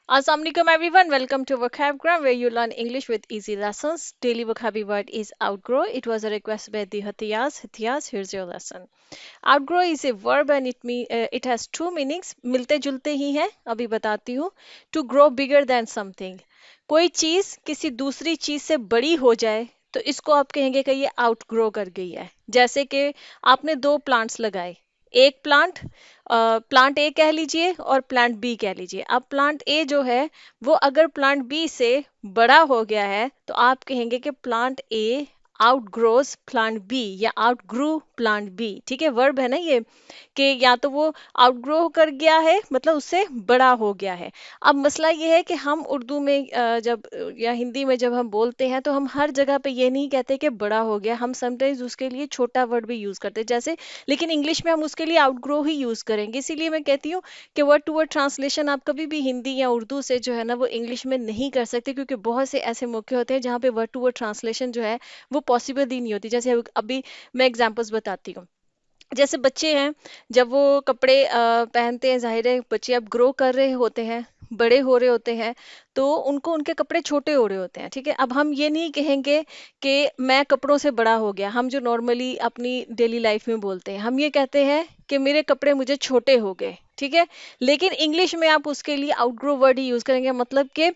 Assalamualaikum everyone. Welcome to Vocabgram where you learn English with easy lessons. Daily vocabulary word is outgrow. It was a request by the Hatiyas. Hatiyas, here's your lesson. Outgrow is a verb and it has two meanings. मिलते जुलते ही हैं. अभी बताती हूँ. To grow bigger than something. कोई चीज किसी दूसरी चीज से बड़ी हो जाए तो इसको आप कहेंगे कि ये आउटग्रो कर गई है. जैसे कि आपने दो प्लांट्स लगाए. एक प्लांट प्लांट ए कह लीजिए और प्लांट बी कह लीजिए. अब प्लांट ए जो है वो अगर प्लांट बी से बड़ा हो गया है तो आप कहेंगे कि प्लांट ए आउटग्रोज प्लांट बी या आउटग्रू प्लांट बी. ठीक है, वर्ब है ना ये, कि या तो वो आउटग्रो कर गया है मतलब उससे बड़ा हो गया है. अब मसला ये है कि हम उर्दू में जब या हिंदी में जब हम बोलते हैं तो हम हर जगह पे ये नहीं कहते कि बड़ा हो गया. हम समटाइम्स उसके लिए छोटा वर्ड भी यूज करते हैं जैसे, लेकिन इंग्लिश में हम उसके लिए आउटग्रो ही यूज करेंगे. इसीलिए मैं कहती हूँ कि वर्ड टू वर्ड ट्रांसलेशन आप कभी भी हिंदी या उर्दू से जो है ना वो इंग्लिश में नहीं कर सकते, क्योंकि बहुत से ऐसे मौके होते हैं जहाँ पे वर्ड टू वर्ड ट्रांसलेशन जो है वो पॉसिबल ही नहीं होती. जैसे अभी मैं एग्जांपल्स बताती हूँ. जैसे बच्चे हैं, जब वो कपड़े पहनते हैं, जाहिर है बच्चे अब ग्रो कर रहे होते हैं, बड़े हो रहे होते हैं, तो उनको उनके कपड़े छोटे हो रहे होते हैं. ठीक है, अब हम ये नहीं कहेंगे कि मैं कपड़ों से बड़ा हो गया. हम जो नॉर्मली अपनी डेली लाइफ में बोलते हैं हम ये कहते हैं कि मेरे कपड़े मुझे छोटे हो गए. ठीक है, लेकिन इंग्लिश में आप उसके लिए आउटग्रो वर्ड ही यूज करेंगे. मतलब कि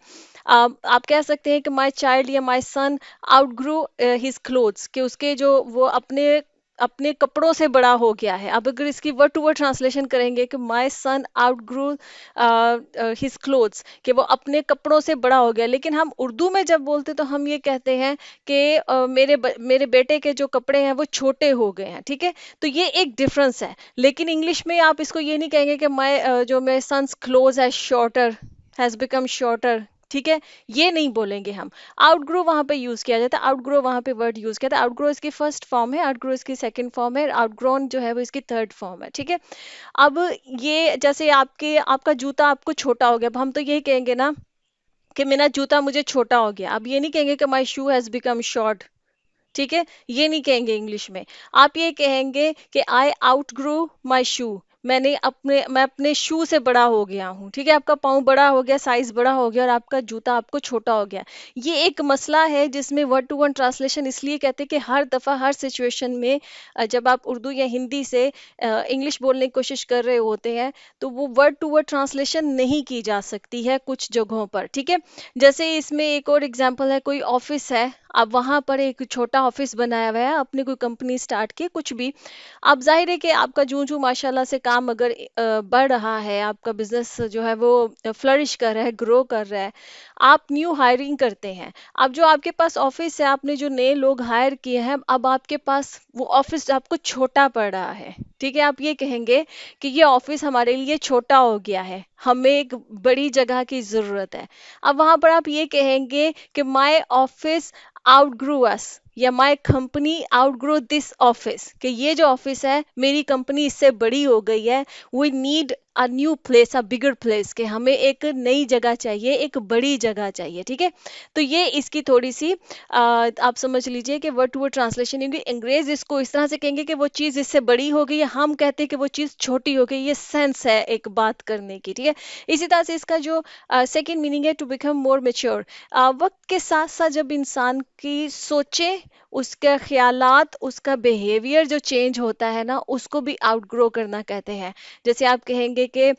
आप कह सकते हैं कि माई चाइल्ड या माई सन आउटग्रो हिज क्लोथ्स, कि उसके जो वो अपने अपने कपड़ों से बड़ा हो गया है. अब अगर इसकी वर्ड टू वर्ड ट्रांसलेशन करेंगे कि माय सन आउटग्रू हिज क्लोथ्स, कि वो अपने कपड़ों से बड़ा हो गया. लेकिन हम उर्दू में जब बोलते तो हम ये कहते हैं कि मेरे बेटे के जो कपड़े हैं वो छोटे हो गए हैं. ठीक है, तो ये एक डिफरेंस है. लेकिन इंग्लिश में आप इसको ये नहीं कहेंगे कि माय जो मेरे sons cloth has shorter, has become shorter. ठीक है, ये नहीं बोलेंगे हम. आउटग्रो वहां पे यूज किया जाता है. आउटग्रो वहां पे वर्ड यूज किया था. आउटग्रो इसकी फर्स्ट फॉर्म है, आउटग्रो इसकी सेकंड फॉर्म है, आउटग्रोन जो है वो इसकी थर्ड फॉर्म है. ठीक है, अब ये जैसे आपका जूता आपको छोटा हो गया. अब हम तो यही कहेंगे ना कि मेरा जूता मुझे छोटा हो गया. अब ये नहीं कहेंगे कि माई शू हैज बिकम शॉर्ट. ठीक है, ये नहीं कहेंगे इंग्लिश में. आप ये कहेंगे कि आई आउटग्रू माई शू. मैं अपने शू से बड़ा हो गया हूँ. ठीक है, आपका पाँव बड़ा हो गया, साइज बड़ा हो गया और आपका जूता आपको छोटा हो गया. ये एक मसला है जिसमें वर्ड टू वर्ड ट्रांसलेशन इसलिए कहते हैं कि हर दफा हर सिचुएशन में जब आप उर्दू या हिंदी से इंग्लिश बोलने की कोशिश कर रहे होते हैं तो वो वर्ड टू वर्ड ट्रांसलेशन नहीं की जा सकती है कुछ जगहों पर. ठीक है, जैसे इसमें एक और एग्जांपल है, कोई ऑफिस है, अब वहां पर एक छोटा ऑफिस बनाया हुआ है, आपने कोई कंपनी स्टार्ट की कुछ भी. अब जाहिर है कि आपका जूं जूं माशाल्लाह से काम अगर बढ़ रहा है, आपका बिजनेस जो है वो फ्लरिश कर रहा है, ग्रो कर रहा है, आप न्यू हायरिंग करते हैं. अब जो आपके पास ऑफिस है, आपने जो नए लोग हायर किए हैं, अब आपके पास वो ऑफिस आपको छोटा पड़ रहा है. ठीक है, आप ये कहेंगे कि ये ऑफिस हमारे लिए छोटा हो गया है, हमें एक बड़ी जगह की जरूरत है. अब वहां पर आप ये कहेंगे कि माई ऑफिस आउटग्रू अस या my company outgrow this office, कि ये जो ऑफिस है मेरी कंपनी इससे बड़ी हो गई है. We need a new place, a bigger place, कि हमें एक नई जगह चाहिए, एक बड़ी जगह चाहिए. ठीक है, तो ये इसकी थोड़ी सी आप समझ लीजिए कि वर्ड टू वर्ड ट्रांसलेशन होगी. अंग्रेज इसको इस तरह से कहेंगे कि वो चीज़ इससे बड़ी हो गई है, हम कहते हैं कि वो चीज़ छोटी हो गई. ये सेंस है एक बात करने की. ठीक है, इसी तरह से इसका जो सेकेंड मीनिंग है टू बिकम मोर मेच्योर. वक्त के साथ साथ जब इंसान की सोचे, उसके ख्यालात, उसका बिहेवियर जो चेंज होता है ना, उसको भी आउटग्रो करना कहते हैं. जैसे आप कहेंगे कि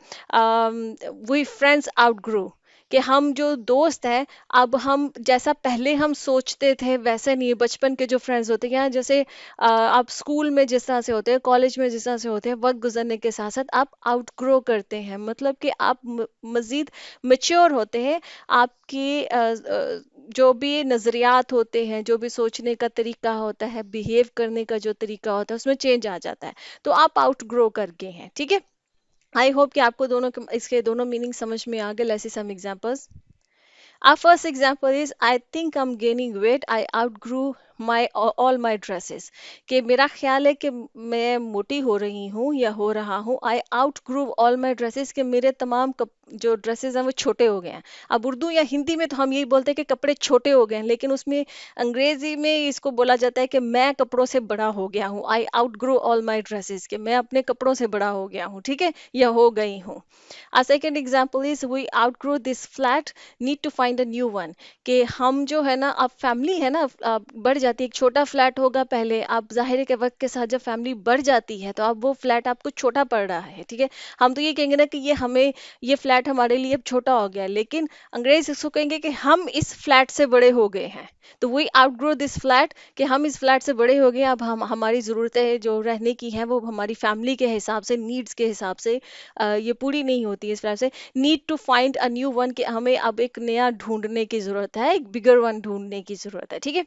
वी फ्रेंड्स आउटग्रो, कि हम जो दोस्त हैं, अब हम जैसा पहले हम सोचते थे वैसे नहीं. बचपन के जो फ्रेंड्स होते हैं, जैसे आप स्कूल में जिस तरह से होते हैं, कॉलेज में जिस तरह से होते हैं, वक्त गुजरने के साथ साथ आप आउटग्रो करते हैं. मतलब कि आप मजीद मेच्योर होते हैं. आपकी जो भी नज़रियात होते हैं, जो भी सोचने का तरीका होता है, बिहेव करने का जो तरीका होता है, उसमें चेंज आ जाता है. तो आप आउटग्रो कर गए हैं. ठीक है, आई होप कि आपको इसके दोनों मीनिंग समझ में आ गए. Let's see some examples. Our first example is I think I'm gaining weight. I outgrew my all my dresses, कि मेरा ख्याल है कि मैं मोटी हो रही हूँ या हो रहा हूँ। I out grew all my dresses, कि मेरे तमाम जो ड्रेसेस हैं वो छोटे हो गए हैं। अब उर्दू या हिंदी में तो हम यही बोलते हैं कि कपड़े छोटे हो गए हैं, लेकिन उसमें अंग्रेजी में इसको बोला जाता है कि मैं कपड़ों से बड़ा हो गया हूँ। I out grow all my dresses, कि मैं अपने कपड़ों से बड़ा हो गया हूँ, ठीक है, या हो गई हूँ। A second example is we outgrow this flat, need to find a new one, कि हम जो है ना, अब फैमिली है ना, अब बढ़ जाती है। एक छोटा फ्लैट होगा पहले, अब जाहिर है कि वक्त के साथ जब फैमिली बढ़ जाती है तो अब वो फ्लैट आपको छोटा पड़ रहा है, ठीक है। हम तो ये कहेंगे ना कि ये फ्लैट हमारे लिए अब छोटा हो गया है, लेकिन अंग्रेज इसको कहेंगे कि हम इस फ्लैट से बड़े हो गए हैं। तो वी आउटग्रो दिस फ्लैट, कि हम इस फ्लैट से बड़े हो गए हैं। अब हम हमारी ज़रूरतें जो रहने की हैं वो हमारी फैमिली के हिसाब से, नीड्स के हिसाब से ये पूरी नहीं होती है। इस वजह से need to find a new one, कि हमें अब एक नया ढूंढने की ज़रूरत है, एक बिगर वन ढूंढने की ज़रूरत है, ठीक है।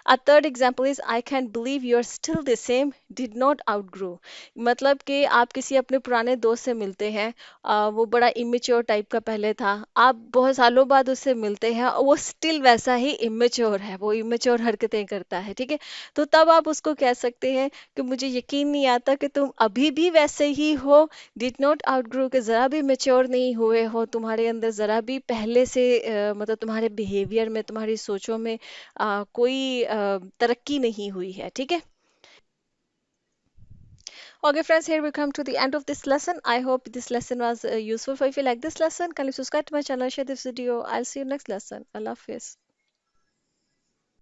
A third example is I can believe you are still the same, did not outgrow. मतलब कि आप किसी अपने पुराने दोस्त से मिलते हैं, वो बड़ा इमेच्योर टाइप का पहले था, आप बहुत सालों बाद उससे मिलते हैं और वो स्टिल वैसा ही इमेच्योर है, वो इमेच्योर हरकतें करता है, ठीक है। तो तब आप उसको कह सकते हैं कि मुझे यकीन नहीं आता कि तुम अभी भी वैसे ही हो, डिड नॉट आउटग्रो, के ज़रा भी मेच्योर नहीं हुए हो, तुम्हारे अंदर ज़रा भी पहले से मतलब तुम्हारे बिहेवियर में, तुम्हारी सोचों में कोई तरक्की नहीं हुई है, ठीक है। Okay, friends, here we come to the end of this lesson. I hope this lesson was useful for you. If you like this lesson, kindly subscribe to my channel, share this video. I'll see you next lesson. Allah Hafiz.